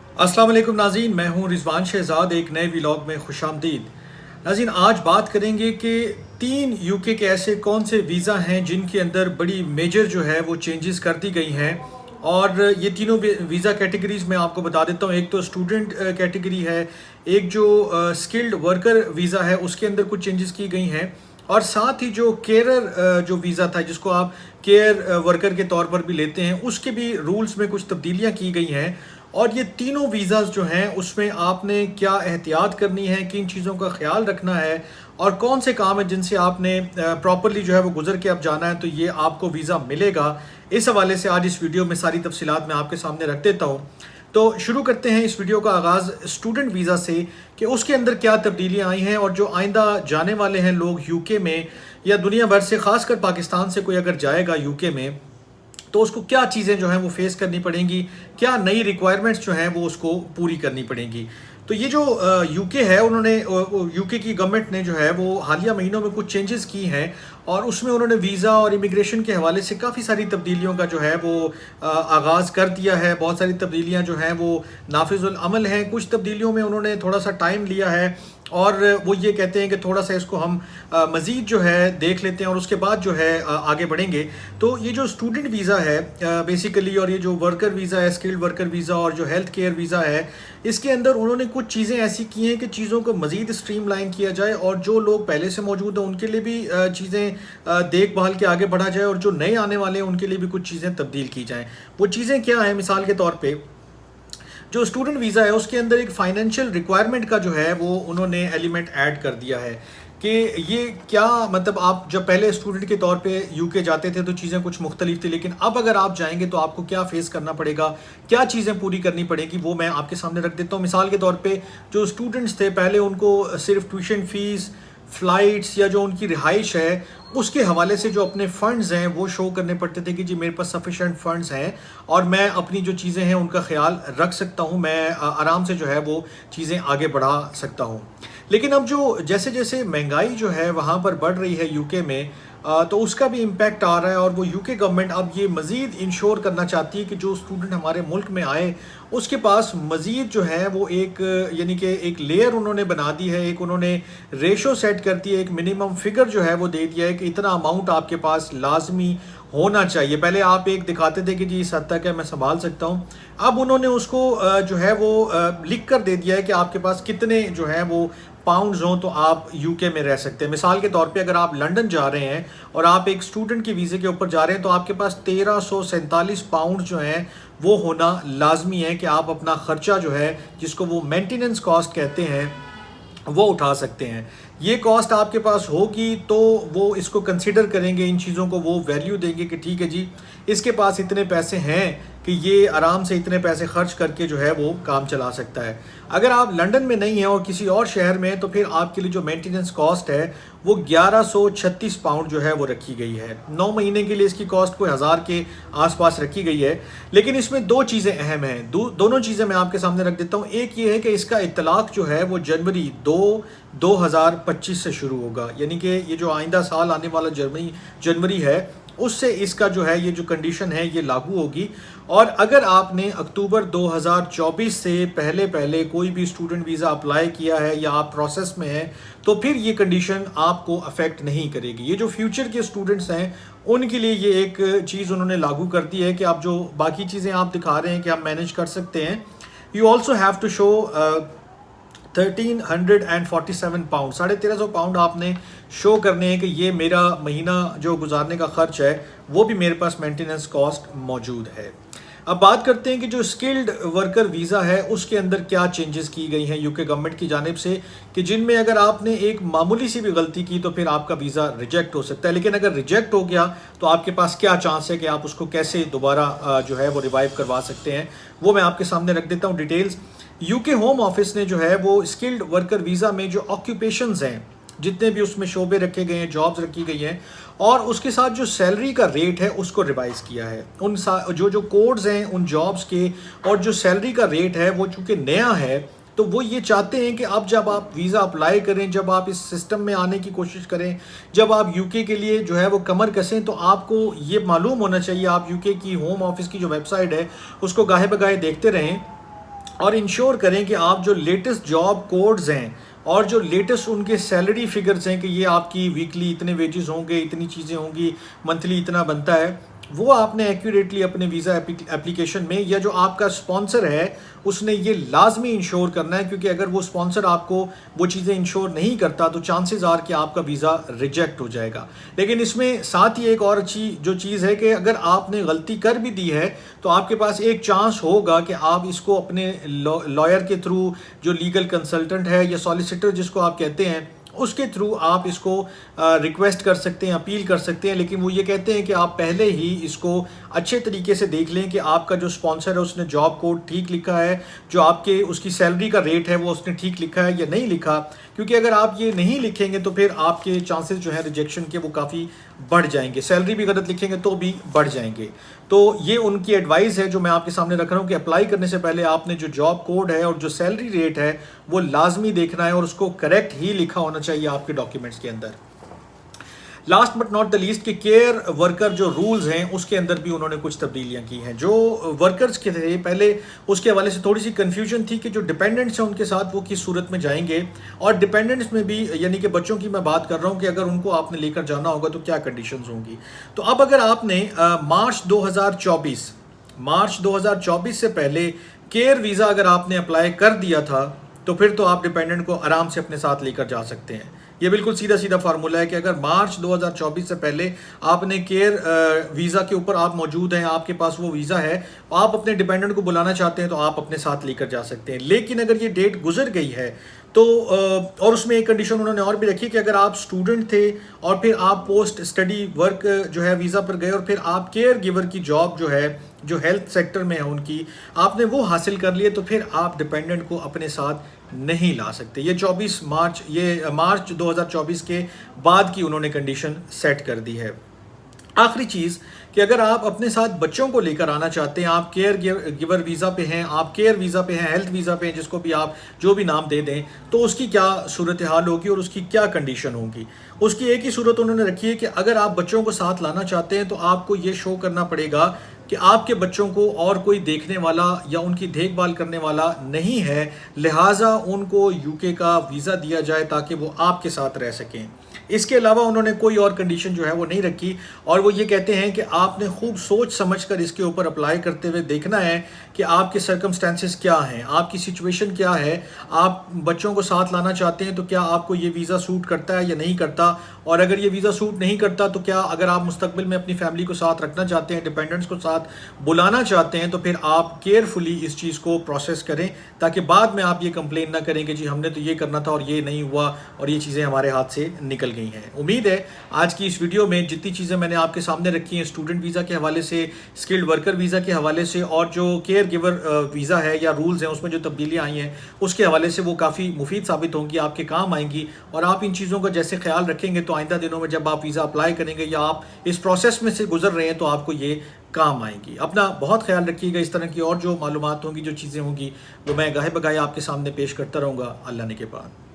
अस्सलाम वालेकुम नाज़रीन, मैं हूं रिजवान शहजाद। एक नए व्लॉग में खुश आमदीद। नाज़रीन, आज बात करेंगे कि 3 यूके के ऐसे कौन से वीज़ा हैं जिनके अंदर बड़ी मेजर जो है वो चेंजेस कर दी गई हैं। और ये तीनों वीज़ा कैटेगरीज़ मैं आपको बता देता हूँ। एक तो स्टूडेंट कैटेगरी है, एक जो स्किल्ड वर्कर वीज़ा है उसके अंदर कुछ चेंजेस की गई हैं, और साथ ही जो केयरर जो वीज़ा था जिसको आप केयर वर्कर के तौर पर भी लेते हैं, उसके भी रूल्स में कुछ तब्दीलियाँ की गई हैं। और ये तीनों वीज़ाज़ जो हैं उसमें आपने क्या एहतियात करनी है, किन चीज़ों का ख्याल रखना है, और कौन से काम है जिनसे आपने प्रॉपरली जो है वो गुजर के अब जाना है तो ये आपको वीज़ा मिलेगा। इस हवाले से आज इस वीडियो में सारी तफसीलात मैं आपके सामने रख देता हूँ। तो शुरू करते हैं इस वीडियो का आगाज़ स्टूडेंट वीज़ा से कि उसके अंदर क्या तब्दीलियाँ आई हैं, और जो आइंदा जाने वाले हैं लोग यूके में या दुनिया भर से, ख़ासकर पाकिस्तान से कोई अगर जाएगा यूके में, तो उसको क्या चीज़ें जो हैं वो फेस करनी पड़ेंगी, क्या नई रिक्वायरमेंट्स जो हैं वो उसको पूरी करनी पड़ेंगी। तो ये जो यूके है, उन्होंने यूके की गवर्नमेंट ने जो है वो हालिया महीनों में कुछ चेंजेस की हैं, और उसमें उन्होंने वीज़ा और इमिग्रेशन के हवाले से काफ़ी सारी तब्दीलियों का जो है वो आगाज़ कर दिया है। बहुत सारी तब्दीलियाँ जो हैं वो नाफिजुल अमल हैं, कुछ तब्दीलियों में उन्होंने थोड़ा सा टाइम लिया है, और वो ये कहते हैं कि थोड़ा सा इसको हम मज़ीद जो है देख लेते हैं और उसके बाद जो है आगे बढ़ेंगे। तो ये जो स्टूडेंट वीज़ा है बेसिकली, और ये जो वर्कर वीज़ा है, स्किल्ड वर्कर वीज़ा, और जो हेल्थ केयर वीज़ा है, इसके अंदर उन्होंने कुछ चीज़ें ऐसी की हैं कि चीज़ों को मज़ीद स्ट्रीमलाइन किया जाए, और जो लोग पहले से मौजूद हैं उनके लिए भी चीज़ें देखभाल के आगे बढ़ा जाए, और जो नए आने वाले हैं उनके लिए भी कुछ चीज़ें तब्दील की जाएँ। वो चीज़ें क्या हैं? मिसाल के तौर पे जो स्टूडेंट वीज़ा है उसके अंदर एक फ़ाइनेंशियल रिक्वायरमेंट का जो है वो उन्होंने एलिमेंट ऐड कर दिया है कि ये क्या मतलब, आप जब पहले स्टूडेंट के तौर पे यूके जाते थे तो चीज़ें कुछ मुख्तलिफ थी, लेकिन अब अगर आप जाएंगे तो आपको क्या फेस करना पड़ेगा, क्या चीज़ें पूरी करनी पड़ेगी, वो मैं आपके सामने रख देता हूँ। मिसाल के तौर पे जो स्टूडेंट्स थे पहले, उनको सिर्फ ट्यूशन फ़ीस, फ़्लाइट्स या जो उनकी रिहाइश है उसके हवाले से जो अपने फ़ंड्स हैं वो शो करने पड़ते थे कि जी मेरे पास सफिशेंट फ़ंड्स हैं और मैं अपनी जो चीज़ें हैं उनका ख्याल रख सकता हूँ, मैं आराम से जो है वो चीज़ें आगे बढ़ा सकता हूँ। लेकिन अब जो जैसे जैसे महंगाई जो है वहाँ पर बढ़ रही है यूके में, तो उसका भी इम्पैक्ट आ रहा है, और वो यूके गवर्नमेंट अब ये मज़ीद इंश्योर करना चाहती है कि जो स्टूडेंट हमारे मुल्क में आए उसके पास मज़ीद जो है वो एक यानी कि एक लेयर उन्होंने बना दी है, एक उन्होंने रेशो सेट कर दी है, एक मिनिमम फिगर जो है वो दे दिया है कि इतना अमाउंट आपके पास लाजमी होना चाहिए। पहले आप एक दिखाते थे कि जी इस हद तक है, मैं संभाल सकता हूँ, अब उन्होंने उसको जो है वो लिख कर दे दिया है कि आपके पास कितने जो है वो पाउंड्स हों तो आप यूके में रह सकते हैं। मिसाल के तौर पे अगर आप लंदन जा रहे हैं और आप एक स्टूडेंट की वीज़े के ऊपर जा रहे हैं तो आपके पास 1347 पाउंड जो हैं वो होना लाजमी है कि आप अपना ख़र्चा जो है, जिसको वो मेंटेनेंस कॉस्ट कहते हैं, वो उठा सकते हैं। ये कॉस्ट आपके पास होगी तो वो इसको कंसिडर करेंगे, इन चीज़ों को वो वैल्यू देंगे कि ठीक है जी इसके पास इतने पैसे हैं कि ये आराम से इतने पैसे खर्च करके जो है वो काम चला सकता है। अगर आप लंदन में नहीं हैं और किसी और शहर में हैं तो फिर आपके लिए जो मेंटेनेंस कॉस्ट है वो 1136 पाउंड जो है वो रखी गई है। 9 महीने के लिए इसकी कॉस्ट कोई 1000 के आसपास रखी गई है। लेकिन इसमें दो चीज़ें अहम हैं, दोनों चीज़ें मैं आपके सामने रख देता हूँ। एक ये है कि इसका इतलाक़ जो है वो जनवरी 2025 से शुरू होगा, यानी कि ये जो आइंदा साल आने वाला जनवरी है उससे इसका जो है ये जो कंडीशन है ये लागू होगी। और अगर आपने अक्टूबर 2024 से पहले पहले कोई भी स्टूडेंट वीज़ा अप्लाई किया है या आप प्रोसेस में हैं तो फिर ये कंडीशन आपको अफेक्ट नहीं करेगी। ये जो फ्यूचर के स्टूडेंट्स हैं उनके लिए ये एक चीज़ उन्होंने लागू कर दी है कि आप जो बाकी चीज़ें आप दिखा रहे हैं कि आप मैनेज कर सकते हैं, you also have to show 1347 pound, 1350 pound आपने शो करने हैं कि ये मेरा महीना जो गुजारने का खर्च है वो भी मेरे पास मेंटेनेंस कॉस्ट मौजूद है। अब बात करते हैं कि जो स्किल्ड वर्कर वीज़ा है उसके अंदर क्या चेंजेस की गई हैं यूके गवर्नमेंट की जानिब से, कि जिनमें अगर आपने एक मामूली सी भी गलती की तो फिर आपका वीज़ा रिजेक्ट हो सकता है। लेकिन अगर रिजेक्ट हो गया तो आपके पास क्या चांस है कि आप उसको कैसे दोबारा जो है वो रिवाइव करवा सकते हैं, वो मैं आपके सामने रख देता हूँ डिटेल्स। यूके होम ऑफिस ने जो है वो स्किल्ड वर्कर वीज़ा में जो ऑक्यूपेशंस हैं, जितने भी उसमें शोबे रखे गए हैं, जॉब्स रखी गई हैं, और उसके साथ जो सैलरी का रेट है उसको रिवाइज़ किया है। उन जो कोड्स हैं उन जॉब्स के, और जो सैलरी का रेट है वो चूँकि नया है तो वो ये चाहते हैं कि अब जब आप वीज़ा अप्लाई करें, जब आप इस सिस्टम में आने की कोशिश करें, जब आप यूके के लिए जो है वो कमर कसें, तो आपको ये मालूम होना चाहिए, आप यूके की होम ऑफिस की जो वेबसाइट है उसको गाहे बगाहे देखते रहें اور انشور کریں کہ آپ جو لیٹسٹ جاب کوڈز ہیں اور جو لیٹسٹ ان کے سیلری فگرز ہیں کہ یہ آپ کی ویکلی اتنے ویجز ہوں گے، اتنی چیزیں ہوں گی، منتھلی اتنا بنتا ہے، وہ آپ نے ایکوریٹلی اپنے ویزا اپلیکیشن میں، یا جو آپ کا اسپانسر ہے اس نے یہ لازمی انشور کرنا ہے، کیونکہ اگر وہ اسپانسر آپ کو وہ چیزیں انشور نہیں کرتا تو چانسز آر کہ آپ کا ویزا ریجیکٹ ہو جائے گا۔ لیکن اس میں ساتھ ہی ایک اور اچھی جو چیز ہے کہ اگر آپ نے غلطی کر بھی دی ہے تو آپ کے پاس ایک چانس ہوگا کہ آپ اس کو اپنے لائر کے تھرو، جو لیگل کنسلٹنٹ ہے یا سالیسیٹر جس کو آپ کہتے ہیں، اس کے تھرو آپ اس کو ریکویسٹ کر سکتے ہیں، اپیل کر سکتے ہیں۔ لیکن وہ یہ کہتے ہیں کہ آپ پہلے ہی اس کو اچھے طریقے سے دیکھ لیں کہ آپ کا جو اسپانسر ہے اس نے جاب کوڈ ٹھیک لکھا ہے، جو آپ کے اس کی سیلری کا ریٹ ہے وہ اس نے ٹھیک لکھا ہے یا نہیں لکھا، کیونکہ اگر آپ یہ نہیں لکھیں گے تو پھر آپ کے چانسز جو ہیں ریجیکشن کے وہ کافی بڑھ جائیں گے، سیلری بھی غلط لکھیں گے تو بھی بڑھ جائیں گے۔ تو یہ ان کی ایڈوائز ہے جو میں آپ کے سامنے رکھ رہا ہوں کہ اپلائی کرنے سے پہلے آپ نے جو جاب کوڈ ہے اور جو سیلری ریٹ ہے وہ لازمی دیکھنا ہے، اور اس کو کریکٹ ہی لکھا ہونا چاہیے آپ کے ڈاکیومنٹس کے اندر۔ Last but not the least کہ کیئر ورکر جو رولز ہیں اس کے اندر بھی انہوں نے کچھ تبدیلیاں کی ہیں۔ جو ورکرز کے تھے پہلے اس کے حوالے سے تھوڑی سی کنفیوژن تھی کہ جو ڈیپینڈنٹس ہیں ان کے ساتھ وہ کس صورت میں جائیں گے، اور ڈیپینڈنٹس میں بھی یعنی کہ بچوں کی میں بات کر رہا ہوں کہ اگر ان کو آپ نے لے کر جانا ہوگا تو کیا کنڈیشنز ہوں گی۔ تو اب اگر آپ نے مارچ 2024 سے پہلے کیئر ویزا اگر آپ نے اپلائی کر دیا تھا تو پھر تو آپ ڈیپینڈنٹ کو آرام سے اپنے ساتھ لے کر جا سکتے ہیں۔ یہ بالکل سیدھا فارمولہ ہے کہ اگر مارچ 2024 سے پہلے آپ نے کیئر ویزا کے اوپر آپ موجود ہیں، آپ کے پاس وہ ویزا ہے، آپ اپنے ڈیپینڈنٹ کو بلانا چاہتے ہیں تو آپ اپنے ساتھ لے کر جا سکتے ہیں۔ لیکن اگر یہ ڈیٹ گزر گئی ہے تو اور اس میں ایک کنڈیشن انہوں نے اور بھی رکھی کہ اگر آپ اسٹوڈنٹ تھے اور پھر آپ پوسٹ اسٹڈی ورک جو ہے ویزا پر گئے اور پھر آپ کیئر گیور کی جاب جو ہے جو ہیلتھ سیکٹر میں ہے ان کی آپ نے وہ حاصل کر لیے تو پھر آپ ڈیپینڈنٹ کو اپنے ساتھ نہیں لا سکتے۔ یہ مارچ 2024 کے بعد کی انہوں نے کنڈیشن سیٹ کر دی ہے۔ آخری چیز کہ اگر آپ اپنے ساتھ بچوں کو لے کر آنا چاہتے ہیں، آپ کیئر گیور ویزا پہ ہیں، آپ کیئر ویزا پہ ہیں، ہیلتھ ویزا پہ ہیں، جس کو بھی آپ جو بھی نام دے دیں، تو اس کی کیا صورتحال ہوگی اور اس کی کیا کنڈیشن ہوگی۔ اس کی ایک ہی صورت انہوں نے رکھی ہے کہ اگر آپ بچوں کو ساتھ لانا چاہتے ہیں تو آپ کو یہ شو کرنا پڑے گا کہ آپ کے بچوں کو اور کوئی دیکھنے والا یا ان کی دیکھ بھال کرنے والا نہیں ہے، لہٰذا ان کو یو کے کا ویزا دیا جائے تاکہ وہ آپ کے ساتھ رہ سکیں۔ اس کے علاوہ انہوں نے کوئی اور کنڈیشن جو ہے وہ نہیں رکھی، اور وہ یہ کہتے ہیں کہ آپ نے خوب سوچ سمجھ کر اس کے اوپر اپلائی کرتے ہوئے دیکھنا ہے کہ آپ کے سرکمسٹانسز کیا ہیں، آپ کی سچویشن کیا ہے، آپ بچوں کو ساتھ لانا چاہتے ہیں تو کیا آپ کو یہ ویزا سوٹ کرتا ہے یا نہیں کرتا، اور اگر یہ ویزا سوٹ نہیں کرتا تو کیا اگر آپ مستقبل میں اپنی فیملی کو ساتھ رکھنا چاہتے ہیں، ڈیپینڈنٹس کو ساتھ بلانا چاہتے ہیں، تو پھر آپ کیئرفلی اس چیز کو پروسیس کریں تاکہ بعد میں آپ یہ کمپلین نہ کریں کہ جی ہم نے تو یہ کرنا تھا اور یہ نہیں ہوا اور یہ چیزیں ہمارے ہاتھ سے نکل گئی ہیں۔ امید ہے آج کی اس ویڈیو میں جتنی چیزیں میں نے آپ کے سامنے رکھی ہیں اسٹوڈنٹ ویزا کے حوالے سے، اسکلڈ ورکر ویزا کے حوالے سے، اور جو کیئر گیور ویزا ہے یا رولز ہیں اس میں جو تبدیلیاں آئی ہیں اس کے حوالے سے، وہ کافی مفید ثابت ہوں گی، آپ کے کام آئیں گی، اور آپ ان چیزوں کا جیسے خیال رکھیں گے تو آئندہ دنوں میں جب آپ ویزا اپلائی کریں گے یا آپ اس پروسیس میں سے گزر رہے ہیں تو آپ کو یہ کام آئیں گی۔ اپنا بہت خیال رکھیے گا۔ اس طرح کی اور جو معلومات ہوں گی، جو چیزیں ہوں گی، وہ میں گاہے بگاہے آپ کے سامنے پیش کرتا رہوں گا۔ اللہ نے کے بعد